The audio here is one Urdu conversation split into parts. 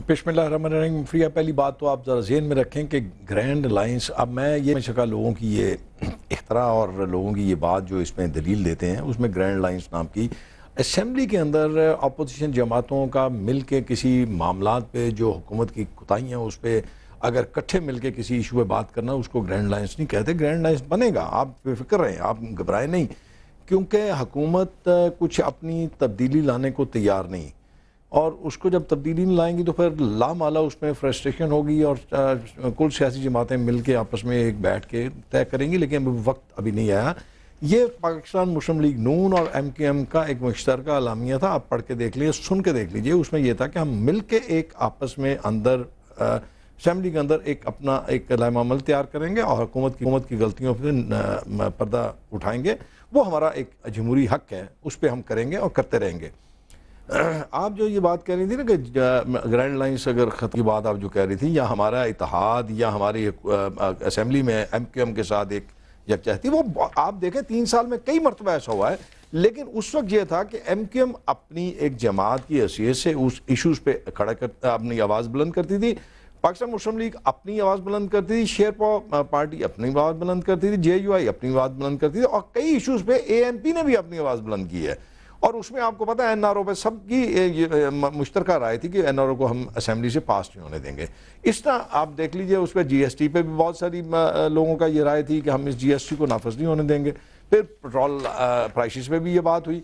بسم اللہ الرحمن الرحیم. فریہ پہلی بات تو آپ ذرا ذہن میں رکھیں کہ گرینڈ لائنس، اب میں یہ شکا لوگوں کی یہ اختراع اور لوگوں کی یہ بات جو اس میں دلیل دیتے ہیں، اس میں گرینڈ لائنس نام کی اسمبلی کے اندر اپوزیشن جماعتوں کا مل کے کسی معاملات پہ جو حکومت کی کوتاہیاں اس پہ اگر کٹھے مل کے کسی ایشو پہ بات کرنا، اس کو گرینڈ لائنس نہیں کہتے. گرینڈ لائنس بنے گا، آپ بے فکر رہیں، آپ گھبرائیں نہیں، کیونکہ حکومت کچھ اپنی تبدیلی لانے کو تیار نہیں، اور اس کو جب تبدیلی نہیں لائیں گی تو پھر لامالا اس میں فرسٹریشن ہوگی اور کل سیاسی جماعتیں مل کے آپس میں ایک بیٹھ کے طے کریں گی. لیکن وقت ابھی نہیں آیا. یہ پاکستان مسلم لیگ نون اور ایم کیو ایم کا ایک مشترکہ اعلامیہ تھا. آپ پڑھ کے دیکھ لیجیے، سن کے دیکھ لیجیے. اس میں یہ تھا کہ ہم مل کے ایک آپس میں اندر اسمبلی کے اندر ایک اپنا ایک لائحہ عمل تیار کریں گے اور حکومت کی غلطیوں پہ پردہ اٹھائیں گے. وہ ہمارا ایک جمہوری حق ہے، اس پہ ہم کریں گے اور کرتے رہیں گے. آپ جو یہ بات کہہ رہی تھی نا کہ گرینڈ لائنس اگر خط کی بات آپ جو کہہ رہی تھی، یا ہمارا اتحاد یا ہماری اسمبلی میں ایم کیو ایم کے ساتھ ایک یکجہتی، وہ آپ دیکھیں 3 سال میں کئی مرتبہ ایسا ہوا ہے. لیکن اس وقت یہ تھا کہ ایم کیو ایم اپنی ایک جماعت کی حیثیت سے اس ایشوز پہ اپنی آواز بلند کرتی تھی. پاکستان مسلم لیگ اپنی آواز بلند کرتی تھی، شیرپا پارٹی اپنی آواز بلند کرتی تھی، جے یو آئی اپنی آواز بلند کرتی تھی، اور کئی ایشوز پہ اے این پی نے بھی اپنی آواز بلند کی ہے. اور اس میں آپ کو پتہ ہے این آر او پہ سب کی مشترکہ رائے تھی کہ این آر او کو ہم اسمبلی سے پاس نہیں ہونے دیں گے. اس طرح آپ دیکھ لیجئے اس پہ جی ایس ٹی پہ بھی بہت ساری لوگوں کا یہ رائے تھی کہ ہم اس جی ایس ٹی کو نافذ نہیں ہونے دیں گے. پھر پیٹرول پرائسز پہ بھی یہ بات ہوئی.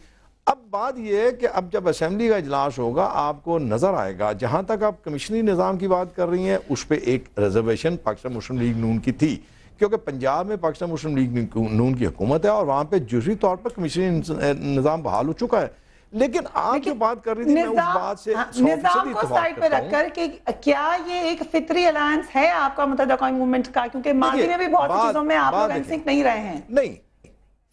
اب بات یہ ہے کہ اب جب اسمبلی کا اجلاس ہوگا آپ کو نظر آئے گا. جہاں تک آپ کمیشنری نظام کی بات کر رہی ہیں، اس پہ ایک ریزرویشن پاکستان مسلم لیگ نون کی تھی، کیونکہ پنجاب میں پاکستان مسلم لیگ نون کی حکومت ہے اور وہاں پہ جزوی طور پر کمیشنری نظام بحال ہو چکا ہے. لیکن آپ جو بات کر رہی تھی، میں اس بات سے 100% نظام کو سائڈ پہ رکھ کر کہ کیا یہ ایک فطری الائنس ہے آپ کا متحدہ قومی موومنٹ کا؟ کیونکہ ماضی میں بھی بہت سی چیزوں میں آپ لوگ انسنک نہیں رہے ہیں. نہیں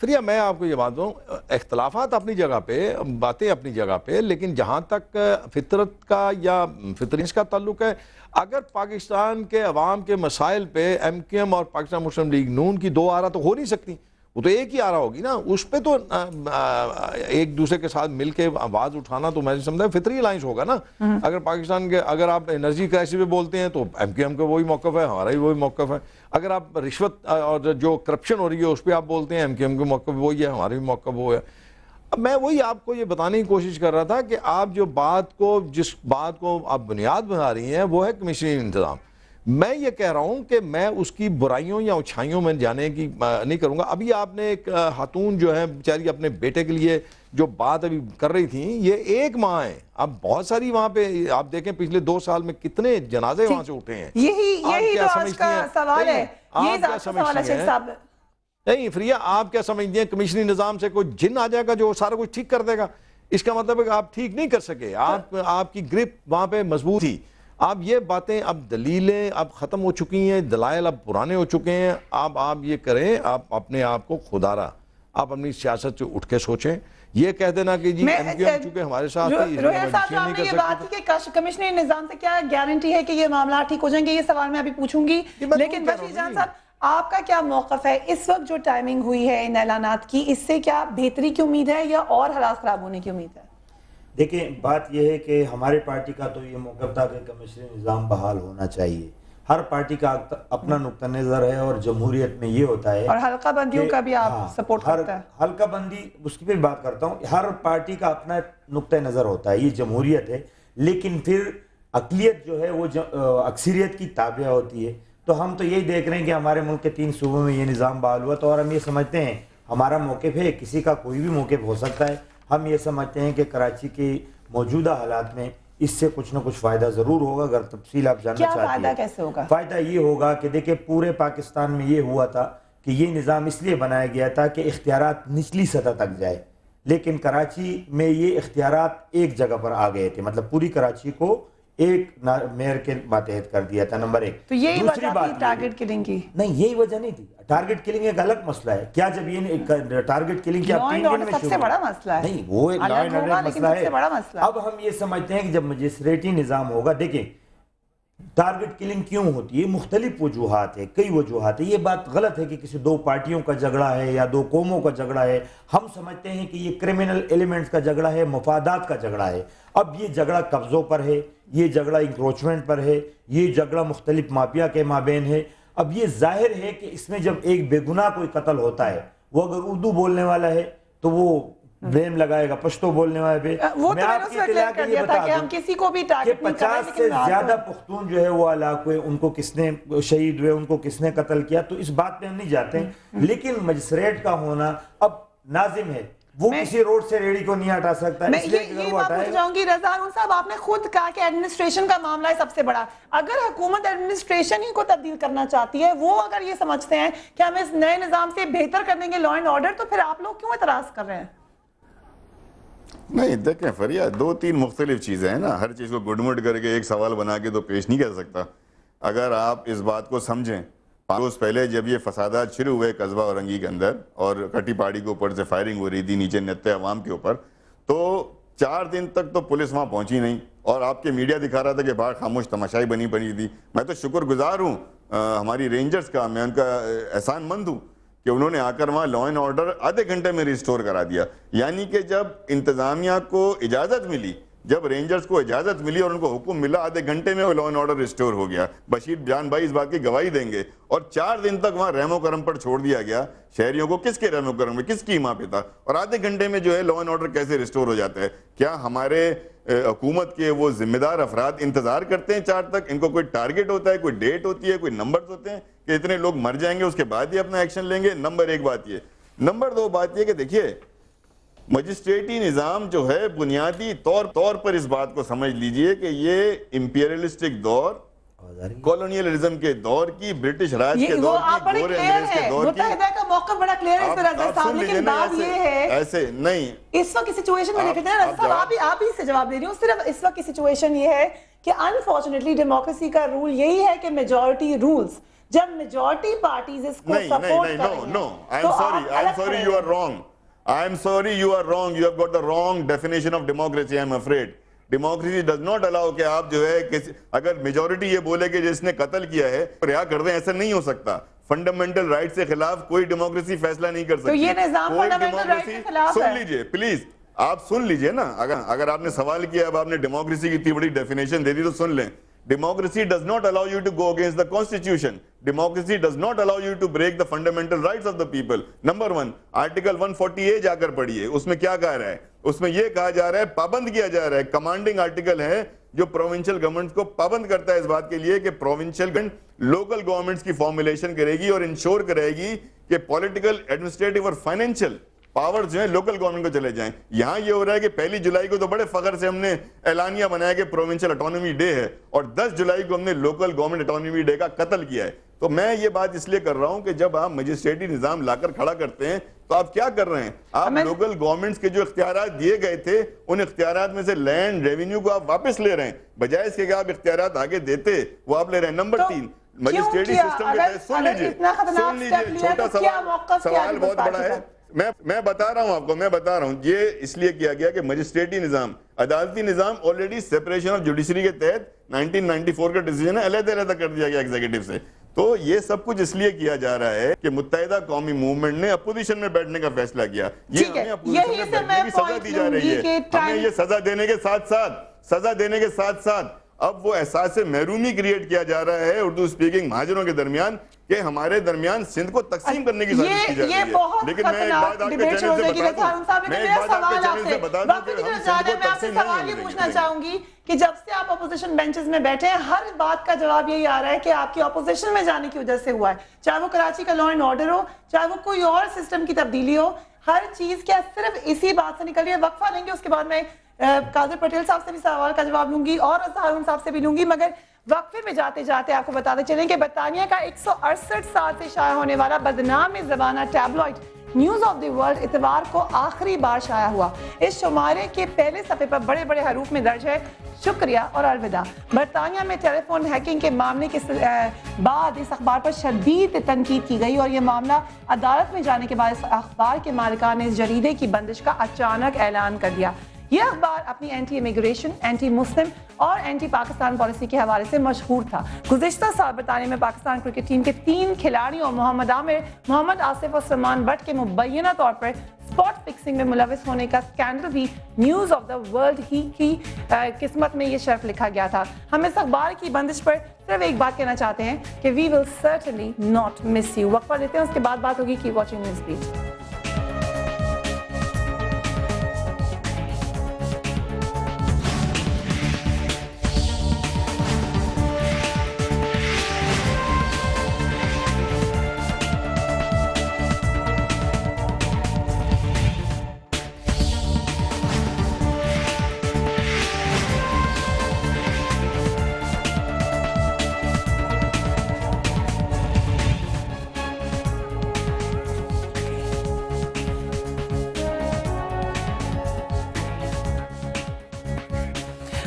فریہ، میں آپ کو یہ بات دوں، اختلافات اپنی جگہ پہ، باتیں اپنی جگہ پہ، لیکن جہاں تک فطرت کا یا فطریت کا تعلق ہے، اگر پاکستان کے عوام کے مسائل پہ ایم کیو ایم اور پاکستان مسلم لیگ نون کی دو آرا تو ہو نہیں سکتی، وہ تو ایک ہی آرا ہوگی نا. اس پہ تو ایک دوسرے کے ساتھ مل کے آواز اٹھانا تو میں سمجھتا ہوں فطری الائنس ہوگا نا. اگر پاکستان کے اگر آپ انرجی کرائسس پہ بولتے ہیں تو ایم کیو ایم کا وہی موقف ہے، ہمارا بھی وہی موقف ہے. اگر آپ رشوت اور جو کرپشن ہو رہی ہے اس پہ آپ بولتے ہیں، ایم کیو ایم کا موقف وہی ہے، ہمارا بھی موقف وہ ہے. اب میں وہی آپ کو یہ بتانے کی کوشش کر رہا تھا کہ آپ جو بات کو، جس بات کو آپ بنیاد بنا رہی ہیں، وہ ہے کمیشنری انتظام. میں یہ کہہ رہا ہوں کہ میں اس کی برائیوں یا اچھائیوں میں جانے کی نہیں کروں گا. ابھی آپ نے ایک خاتون جو ہے بیچاری اپنے بیٹے کے لیے جو بات ابھی کر رہی تھیں، یہ 1 ماہ ہے. اب بہت ساری وہاں پہ آپ دیکھیں پچھلے 2 سال میں کتنے جنازے وہاں سے اٹھے ہیں. یہی تو آج کا سوال ہے. آپ کیا سمجھتی ہیں؟ نہیں فریہ، آپ کیا سمجھتی ہیں کمیشنری نظام سے کوئی جن آ جائے گا جو سارا کچھ ٹھیک کر دے گا؟ اس کا مطلب ہے کہ آپ ٹھیک نہیں کر سکے. آپ کی گرپ وہاں پہ مضبوط تھی. اب یہ باتیں، اب دلیلیں اب ختم ہو چکی ہیں، دلائل اب پرانے ہو چکے ہیں. آپ یہ کریں، آپ اپنے آپ کو خودارا، آپ اپنی سیاست سے اٹھ کے سوچیں. یہ کہہ دینا کہ جی ایم کیو ایم چونکہ ہمارے ساتھ روحیل صاحب، جو آپ نے یہ بات کی کہ کمیشنری نظام سے کیا گارنٹی ہے کہ یہ معاملات ٹھیک ہو جائیں گے، یہ سوال میں ابھی پوچھوں گی. لیکن بشیر جان صاحب، آپ کا کیا موقف ہے اس وقت جو ٹائمنگ ہوئی ہے ان اعلانات کی؟ اس سے کیا بہتری کی امید ہے یا اور حالات خراب ہونے کی امید ہے؟ دیکھیں، بات یہ ہے کہ ہمارے پارٹی کا تو یہ موقف تھا کہ کمیشنری نظام بحال ہونا چاہیے. ہر پارٹی کا اپنا نقطہ نظر ہے اور جمہوریت میں یہ ہوتا ہے، اور حلقہ بندیوں کا بھی آپ سپورٹ کرتا ہے. حلقہ بندی اس کی بھی بات کرتا ہوں. ہر پارٹی کا اپنا نقطہ نظر ہوتا ہے، یہ جمہوریت ہے. لیکن پھر اقلیت جو ہے وہ اکثریت کی تابع ہوتی ہے. تو ہم تو یہی دیکھ رہے ہیں کہ ہمارے ملک کے 3 صوبوں میں یہ نظام بحال ہوا، تو اور ہم یہ سمجھتے ہیں ہمارا موقف ہے، کسی کا کوئی بھی موقف ہو سکتا ہے. ہم یہ سمجھتے ہیں کہ کراچی کے موجودہ حالات میں اس سے کچھ نہ کچھ فائدہ ضرور ہوگا. اگر تفصیل آپ جاننا چاہتی ہیں، فائدہ کیسے ہوگا؟ فائدہ یہ ہوگا کہ دیکھیں، پورے پاکستان میں یہ ہوا تھا کہ یہ نظام اس لیے بنایا گیا تھا کہ اختیارات نچلی سطح تک جائے. لیکن کراچی میں یہ اختیارات ایک جگہ پر آ گئے تھے، مطلب پوری کراچی کو ایک میئر کے ماتحت کر دیا تھا. نمبر 1. تو یہی وجہ تھی ٹارگٹ کلنگ کی؟ نہیں، یہی وجہ نہیں تھی. ٹارگٹ کلنگ ایک الگ مسئلہ ہے. کیا جب یہ ٹارگٹ کلنگ کیا 3 دن میں سب سے بڑا مسئلہ ہے؟ نہیں، وہ ایک لا اینڈ آرڈر مسئلہ ہے. اب ہم یہ سمجھتے ہیں کہ جب مجسریٹی نظام ہوگا، دیکھیں ٹارگٹ کلنگ کیوں ہوتی ہے؟ مختلف وجوہات ہے، کئی وجوہات ہے. یہ بات غلط ہے کہ کسی دو پارٹیوں کا جھگڑا ہے یا دو قوموں کا جھگڑا ہے. ہم سمجھتے ہیں کہ یہ کرمنل ایلیمنٹس کا جھگڑا ہے، مفادات کا جھگڑا ہے. اب یہ جھگڑا قبضوں پر ہے، یہ جھگڑا انکروچمنٹ پر ہے، یہ جھگڑا مختلف مافیا کے مابین ہے. اب یہ ظاہر ہے کہ اس میں جب ایک بے گناہ کوئی قتل ہوتا ہے، وہ اگر اردو بولنے والا ہے تو وہ بلیم لگائے گا پشتو بولنے والے پہ. میں آپ کی اطلاع کے لیے بتا دوں کہ 50 سے زیادہ پختون جو ہے وہ ہلاک ہوئے، ان کو کس نے شہید ہوئے، ان کو کس نے قتل کیا، تو اس بات پہ ہم نہیں جاتے ہیں. لیکن مجسٹریٹ کا ہونا اب ناظم ہے، وہ کسی روڈ سے ریڑھی کو نہیں ہٹا سکتا. میں یہ بات پوچھ جاؤں گی رضا ہارون صاحب، آپ نے خود کہا کہ ایڈمنسٹریشن کا معاملہ ہے سب سے بڑا. اگر حکومت ایڈمنسٹریشن ہی کو تبدیل کرنا چاہتی ہے، وہ اگر یہ سمجھتے ہیں کہ ہم اس نئے نظام سے بہتر کر دیں گے لا اینڈ آرڈر، تو پھر آپ لوگ کیوں اعتراض کر رہے ہیں؟ نہیں دیکھیں فریہ، دو تین مختلف چیزیں ہیں نا. ہر چیز کو گڈ مڈ کر کے ایک سوال بنا کے تو پیش نہیں کر سکتا. اگر آپ اس بات کو سمجھیں، 5 روز پہلے جب یہ فسادات شروع ہوئے قصبہ اورنگی کے اندر اور کٹی پاڑی کے اوپر سے فائرنگ ہو رہی تھی نیچے نتے عوام کے اوپر، تو 4 دن تک تو پولیس وہاں پہنچی نہیں، اور آپ کے میڈیا دکھا رہا تھا کہ باہر خاموش تماشائی بنی پڑی تھی. میں تو شکر گزار ہوں ہماری رینجرز کا، میں ان کا احسان مند ہوں کہ انہوں نے آ کر وہاں لا اینڈ آرڈر آدھے گھنٹے میں ریسٹور کرا دیا. یعنی کہ جب انتظامیہ کو اجازت ملی، جب رینجرز کو اجازت ملی اور ان کو حکم ملا، آدھے گھنٹے میں وہ لا اینڈ آرڈر ریسٹور ہو گیا. بشیر جان بھائی اس بات کی گواہی دیں گے. اور 4 دن تک وہاں رحم و کرم پر چھوڑ دیا گیا شہریوں کو. کس کے رحم و کرم میں، کس کی ماں پہ تھا؟ اور آدھے گھنٹے میں جو ہے لا اینڈ آرڈر کیسے ریسٹور ہو جاتا ہے؟ کیا ہمارے حکومت کے وہ ذمہ دار افراد انتظار کرتے ہیں 4 تک؟ ان کو کوئی ٹارگٹ ہوتا ہے، کوئی ڈیٹ ہوتی ہے، کوئی نمبرز ہوتے ہیں کہ اتنے لوگ مر جائیں گے اس کے بعد ہی اپنا ایکشن لیں گے؟ نمبر 1 بات یہ. نمبر 2 بات یہ کہ دیکھیے مجسٹریٹی نظام جو ہے بنیادی طور پر اس بات کو سمجھ لیجئے کہ یہ امپیریلسٹک دور، کولونیلزم کے دور کی، برٹش راج کے دور کی، گورے انگریز کے دور کی. متحدہ کا موقف بڑا کلیئر ہے اس پر رضا صاحب، لیکن بات یہ ہے ایسے نہیں اس وقت کی سچویشن میں دیکھتے ہیں رضا صاحب، آپ ہی سے جواب دے رہی ہوں. صرف اس وقت کی سچویشن یہ ہے کہ انفارچونیٹلی ڈیموکریسی کا رول یہی ہے کہ میجورٹی رولز. جب میجورٹی پارٹیز اس کو سپورٹ کریں گے. No, I'm sorry, you are wrong. I'm sorry, you are wrong. You have got the wrong definition of democracy, I'm afraid. Democracy does not allow کہ آپ جو ہے اگر میجورٹی یہ بولے کہ جس نے قتل کیا ہے رہا کر دیں، ایسا نہیں ہو سکتا. فنڈامنٹل رائٹ سے خلاف کوئی ڈیموکریسی فیصلہ نہیں کر سکتی. تو یہ نظام فنڈامنٹل رائٹ کے خلاف ہے. سن لیجئے پلیز، آپ سن لیجئے نا. اگر آپ نے سوال کیا، اب آپ نے ڈیموکریسی کی اتنی بڑی ڈیفینیشن دے دی تو سن لیں. Democracy does not allow you to go against the constitution. Democracy does not allow you to break the fundamental rights of the people. Number 1, Article 140A جا کر پڑھیے. اس میں کیا کہا رہا ہے؟ اس میں یہ کہا جا رہا ہے، پابند کیا جا رہا ہے، کمانڈنگ آرٹیکل ہے جو پروونشل گورنمنٹس کو پابند کرتا ہے اس بات کے لیے کہ پروونشل گورنمنٹ لوکل گورنمنٹس کی فارمولیشن کرے گی اور انشور کرے گی کہ پولیٹیکل، ایڈمنسٹریٹو اور فائنینشیل پاور جو ہیں لوکل گورنمنٹ کو چلے جائیں. یہاں یہ ہو رہا ہے کہ 1 جولائی کو تو بڑے فخر سے ہم نے اعلانیہ بنایا کہ پروونشل اٹانومی ڈے ہے، اور 10 جولائی کو ہم نے لوکل گورنمنٹ اٹانومی ڈے کا قتل کیا ہے. تو میں یہ بات اس لیے کر رہا ہوں کہ جب آپ مجسٹریٹی نظام لا کر کھڑا کرتے ہیں تو آپ کیا کر رہے ہیں؟ آپ لوکل گورنمنٹس کے جو اختیارات دیے گئے تھے ان اختیارات میں سے لینڈ ریونیو کو آپ واپس لے رہے ہیں، بجائے اس کے کہ آپ اختیارات آگے دیتے وہ آپ لے رہے ہیں. نمبر 3 مجسٹریٹی سسٹم کے تحت سن لیجئے چھوٹا سوال بہت بڑا ہے. میں بتا رہا ہوں آپ کو، میں بتا رہا ہوں یہ اس لیے کیا گیا کہ مجسٹریٹی نظام، عدالتی نظام آلریڈی سیپریشن آف جوڈیشری کے تحت 1994 کا ڈیسیجن ہے، علیحدہ کر دیا گیا ایگزیکٹو سے. تو یہ سب کچھ اس لیے کیا جا رہا ہے کہ متحدہ قومی موومنٹ نے اپوزیشن میں بیٹھنے کا فیصلہ کیا. یہ ہمیں اپوزیشن میں بیٹھنے کی سزا دی جا رہی ہے. ہمیں یہ سزا دینے کے ساتھ ساتھ اب وہ احساس محرومی کریٹ کیا جا رہا ہے اردو سپیکنگ مہاجروں کے درمیان کہ ہمارے درمیان سندھ کو تقسیم کرنے کی سازش کی جا رہی ہے. لیکن میں ایک بات آپ کے چینل سے بتا دوں کہ ہم سندھ کو تقسیم نہیں ہونے دیں گے. پوچھنا چاہوں گی کہ جب سے آپ اپوزیشن بینچز میں بیٹھے ہیں ہر بات کا جواب یہی آ رہا ہے کہ آپ کی اپوزیشن میں جانے کی وجہ سے ہوا ہے، چاہے وہ کراچی کا لا اینڈ آرڈر ہو، چاہے وہ کوئی اور سسٹم کی تبدیلی ہو، ہر چیز کیا صرف اسی بات سے نکل رہی ہے. وقفہ لیں گے، اس کے بعد میں قادر پٹیل صاحب سے بھی سوال کا جواب لوں گی اور رضا ہارون صاحب سے بھی لوں گی. مگر وقفے میں جاتے جاتے آپ کو بتاتے چلیں کہ برطانیہ کا 168 سال سے شائع ہونے والا بدنام زبانہ tabloid news of the world اتوار کو آخری بار شائع ہوا. اس شمارے کے پہلے صفحے پر بڑے بڑے حروف میں درج ہے شکریہ اور الوداع. برطانیہ میں ٹیلی فون ہیکنگ کے معاملے کے بعد اس اخبار پر شدید تنقید کی گئی اور یہ معاملہ عدالت میں جانے کے بعد اس اخبار کے مالکان نے اس جریدے کی بندش کا اچانک اعلان کر دیا. یہ اخبار اپنی اینٹی امیگریشن، اینٹی مسلم اور اینٹی پاکستان پالیسی کے حوالے سے مشہور تھا۔ گزشتہ سال برطانیہ میں پاکستان کرکٹ ٹیم کے 3 کھلاڑیوں محمد عامر، محمد آصف اور سلمان بٹ کے مبینہ طور پر اسپاٹ فکسنگ میں ملوث ہونے کا اسکینڈل بھی نیوز آف دا ورلڈ ہی کی قسمت میں یہ شرف لکھا گیا تھا۔ ہم اس اخبار کی بندش پر صرف ایک بات کہنا چاہتے ہیں کہ we will certainly not miss you. وقفہ دیتے ہیں، اس کے بعد بات ہوگی۔ Keep watching News Beat.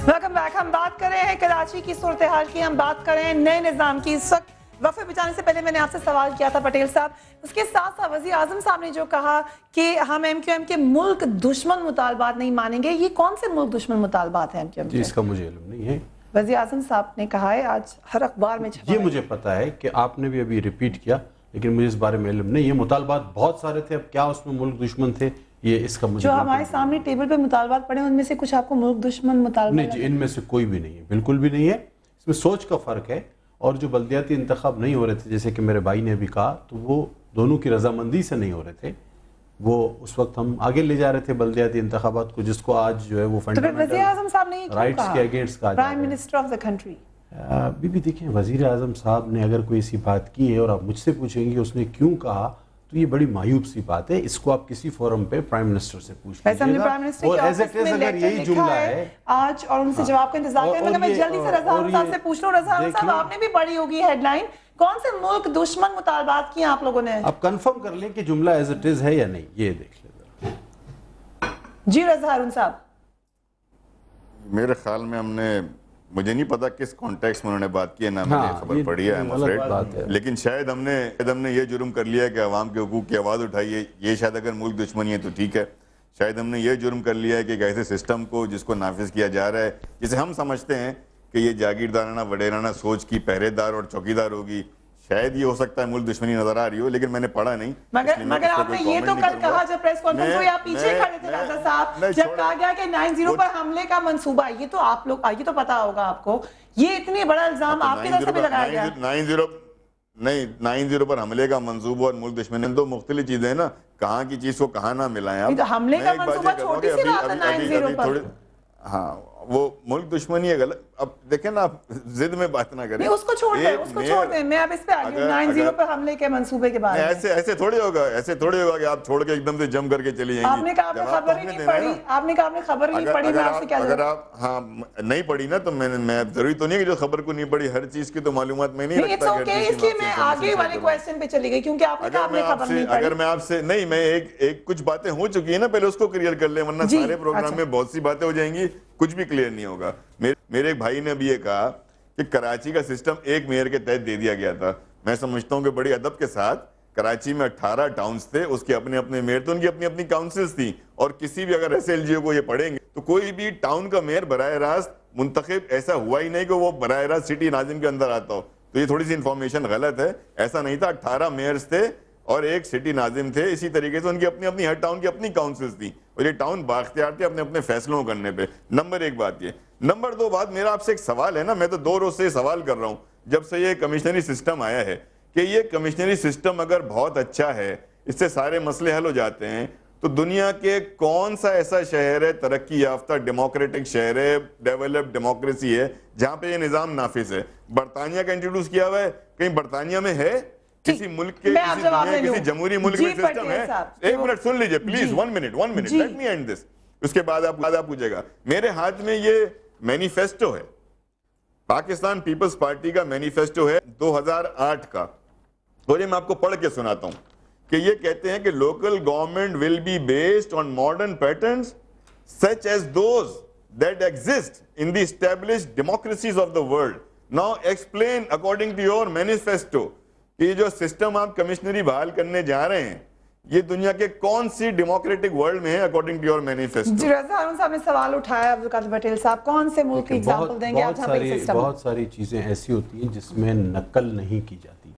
Welcome back. ہم بات کر رہے ہیں کراچی کی صورتحال کی، ہم بات کر رہے ہیں نئے نظام کی۔ اس وقت وقفے پہ جانے سے پہلے میں نے آپ سے سوال کیا تھا پٹیل صاحب، اس کے ساتھ ساتھ وزیر اعظم صاحب نے جو کہا کہ ہم ایم کیو ایم کے ملک دشمن مطالبات نہیں مانیں گے، یہ کون سے ملک دشمن مطالبات ہیں ایم کیو ایم کے؟ جی اس کا مجھے علم نہیں ہے۔ وزیر اعظم صاحب نے کہا ہے، آج ہر اخبار میں چھپا ہے۔ یہ مجھے پتا ہے کہ آپ نے بھی ابھی ریپیٹ کیا، لیکن مجھے اس بارے میں علم نہیں ہے۔ مطالبات بہت سارے تھے، اب کیا اس میں ملک دشمن تھے یہ اس کا مجھے جو ہمارے سامنے ٹیبل پہ مطالبات پڑے ان میں سے کچھ آپ کو ملک دشمن مطالبات؟ نہیں جی، ان میں سے کوئی بھی نہیں ہے، بالکل بھی نہیں ہے۔ اس میں سوچ کا فرق ہے، اور جو بلدیاتی انتخاب نہیں ہو رہے تھے جیسے کہ میرے بھائی نے بھی کہا، تو وہ دونوں کی رضامندی سے نہیں ہو رہے تھے۔ وہ اس وقت ہم آگے لے جا رہے تھے بلدیاتی انتخابات کو، جس کو آج جو ہے وہ وزیر اعظم صاحب نے رائٹس کے اگینسٹ کہا prime minister of the country. بھی دیکھیں، وزیر اعظم صاحب نے اگر کوئی ایسی بات کی ہے اور آپ مجھ سے پوچھیں گے اس نے کیوں کہا، تو یہ بڑی مایوب سی بات ہے۔ اس کو آپ کسی فورم پہ پرائم منسٹر سے پوچھ لیجیے گا، اور ایز اٹ از اگر یہی جملہ ہے آج اور ان سے جواب کا انتظار کریں۔ مگر میں جلدی سے رضا احمد صاحب سے پوچھ لوں۔ رضا احمد صاحب، آپ نے بھی پڑھی ہوگی ہیڈ لائن، کون سے ملک دشمن مطالبات کی آپ لوگوں نے؟ آپ کنفرم کر لیں کہ جملہ ایز اٹ از ہے یا نہیں، یہ دیکھ لیں۔ جی رضا ہارون صاحب۔ میرے خیال میں ہم نے، مجھے نہیں پتا کس کانٹیکس میں انہوں نے بات کی ہے، نہ میں نے خبر پڑھی ہے، لیکن شاید ہم نے یہ جرم کر لیا ہے کہ عوام کے حقوق کی آواز اٹھائی ہے۔ یہ شاید اگر ملک دشمنی ہے تو ٹھیک ہے، شاید ہم نے یہ جرم کر لیا ہے کہ ایک ایسے سسٹم کو جس کو نافذ کیا جا رہا ہے، جسے ہم سمجھتے ہیں کہ یہ جاگیردارانہ وڈیرانہ سوچ کی پہرے دار اور چوکیدار ہوگی، شاید یہ ہو سکتا ہے ملک دشمنی نظر آ رہی ہو، لیکن میں نے پڑھا نہیں۔ مگر آپ نے یہ تو کل کہا جب پریس کانفرنس ہوئی، آپ پیچھے کھڑے تھے رضا صاحب، جب کہا گیا کہ 9-0 پر حملے کا منصوبہ، یہ تو آپ لوگ، یہ تو پتا ہوگا آپ کو، یہ اتنی بڑا الزام آپ کی طرف سے بھی لگایا گیا۔ 9-0 پر حملے کا منصوبہ اور ملک دشمنی دو مختلف چیزیں ہیں نا، کہاں کی چیز کو کہاں نہ ملائیں آپ۔ حملے کا منصوبہ چھوٹی سی بات ہے 9-0 پر۔ ہاں وہ ملک دشمنی ہے غلط۔ اب دیکھیں نا، آپ ضد میں بات نہ کریں، اس کو چھوڑ دیں، میں اب اس پہ آگے 9-0 پر حملے کے منصوبے کے بارے میں۔ ایسے تھوڑی ہوگا کہ آپ چھوڑ کے ایک دم سے جم کر کے چلی جائیں گی۔ آپ نے کہا آپ نے خبر ہی نہیں پڑھی، آپ نے کہا آپ نے خبر ہی نہیں پڑھی، میں آپ سے کیا اگر آپ ہاں نہیں پڑھی نا، تو میں ضروری تو نہیں کہ جو خبر کو نہیں پڑھی ہر چیز کی تو معلومات میں نہیں رکھتا۔ اس لیے میں آگے والے کویسچن پہ چلی گئی، کیونکہ آپ نے کہا آپ نے خبر نہیں پڑھی۔ اگر میں آپ سے نہیں، میں ایک کچھ باتیں ہو چکی ہیں نا، پہلے اس کو کلیئر کر لیں، ورنہ سارے پروگرام میں بہت سی باتیں ہو جائیں گی، کچھ بھی کلیئر نہیں ہوگا۔ میرے ایک بھائی نے بھی یہ کہا کہ کراچی کا سسٹم ایک میئر کے تحت دے دیا گیا تھا۔ میں سمجھتا ہوں کہ بڑی ادب کے ساتھ کراچی میں 18 ٹاؤنز تھے، اس کے اپنے اپنے میئر تھے، ان کی اپنی اپنی کاؤنسلز تھیں، اور کسی بھی اگر ایسے ایل جی او کو یہ پڑھیں گے تو کوئی بھی ٹاؤن کا میئر براہ راست منتخب ایسا ہوا ہی نہیں کہ وہ براہ راست سٹی ناظم کے اندر آتا ہو، تو یہ تھوڑی سی انفارمیشن غلط ہے، ایسا نہیں تھا۔ 18 میئرز تھے اور ایک سٹی ناظم تھے، اسی طریقے سے ان کی اپنی اپنی ہر ٹاؤن کی اپنی کاؤنسلز تھیں، اور یہ ٹاؤن بااختیار تھے اپنے اپنے فیصلوں کرنے پہ۔ نمبر 1 بات یہ۔ نمبر 2 بات، میرا آپ سے ایک سوال ہے نا، میں تو 2 روز سے سوال کر رہا ہوں جب سے یہ کمشنری سسٹم آیا ہے، کہ یہ کمشنری سسٹم اگر بہت اچھا ہے، اس سے سارے مسئلے حل ہو جاتے ہیں، تو دنیا کے کون سا ایسا شہر ہے، ترقی یافتہ ڈیموکریٹک شہر ہے، ڈیولپ ڈیموکریسی ہے، جہاں پہ یہ نظام نافذ ہے؟ برطانیہ کا انٹروڈیوس کیا ہوا ہے، کہیں برطانیہ میں ہے؟ کسی ملک کے، کسی دنیا کے کسی جمہوری ملک میں سسٹم ہے؟ ایک منٹ سن لیجئے please, 1 minute, let me end this, اس کے بعد آپ پوچھے گا۔ میرے ہاتھ میں یہ مینیفیسٹو ہے، پاکستان پیپلز پارٹی کا مینیفیسٹو ہے 2008 کا، اور یہ میں آپ کو پڑھ کے سناتا ہوں کہ یہ کہتے ہیں کہ local government will be based on modern patterns such as those that exist in the established democracies of the world. Now explain according to your manifesto کہ یہ جو سسٹم آپ کمشنری بحال کرنے جا رہے ہیں، یہ دنیا کے کون سی ڈیموکریٹک ورلڈ میں ہے اکارڈنگ ٹو یور مینیفیسٹو؟ جی رضا ہارون صاحب نے سوال اٹھایا، عبدالقادر پٹیل صاحب کون سے ملک کی ایگزامپل دیں گے؟ بہت ساری چیزیں ایسی ہوتی ہیں جس میں نقل نہیں کی جاتی،